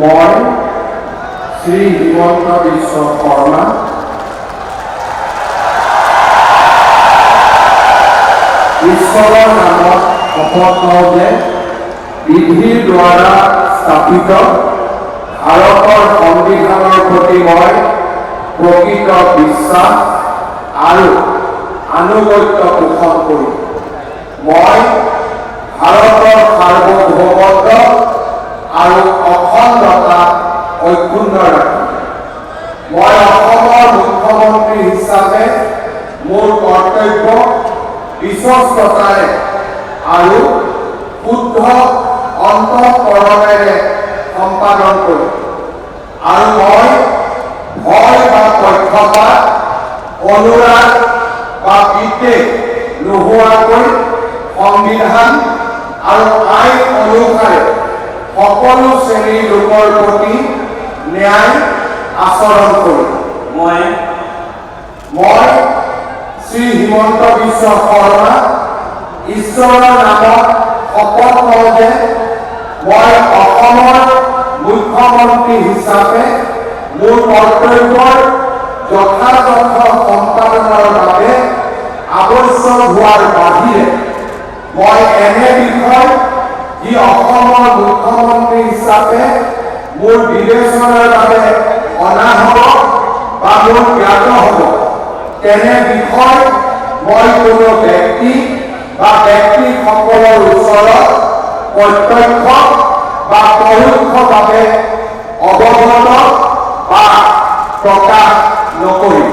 মই শ্ৰী হিমন্ত বিশ্ব শৰ্মা ঈশ্বৰৰ নামত শপত লওঁ যে বিধিৰ দ্বাৰা স্থাপিত ভাৰতৰ সংবিধানৰ প্ৰতি মই প্ৰকৃত বিশ্বাস আৰু আনুগত্য পোষণ কৰিম। মই ভাৰতৰ সাৰ্বভৌমত্ব আৰু অখণ্ডতা অক্ষুণ্ণ ৰাখিম। মই অসমৰ মুখ্যমন্ত্ৰী হিচাপে মোৰ কৰ্তব্য বিশ্বস্ততাৰে আৰু শুদ্ধ অন্তঃকৰণেৰে সম্পাদন কৰিম আৰু মই ভয় বা পক্ষপাত অনুৰাগ বা বিদ্বেষ নোহোৱাকৈ সংবিধান আৰু আইন অনুসাৰে সকলো শ্ৰেণীৰ লোকৰ প্ৰতি ন্যায় আচৰণ কৰিম। মই শ্ৰী হিমন্ত বিশ্ব শৰ্মা ঈশ্বৰৰ নামত শপত লওঁ যে মই অসমৰ মুখ্যমন্ত্ৰী হিচাপে মোৰ কৰ্তব্যৰ যথাযথ সম্পাদনৰ বাবে আৱশ্যক হোৱাৰ বাহিৰে মই এনে বিষয় যি অসমৰ মুখ্যমন্ত্ৰী হিচাপে মোৰ বিবেচনাৰ বাবে অনা হ'ব বা মোৰ জ্ঞাত হ'ব তেনে বিষয় মই কোনো ব্যক্তি বা ব্যক্তিসকলৰ ওচৰত প্ৰত্যক্ষ বা পৰোক্ষভাৱে অৱগত বা প্ৰকাশ নকৰিম।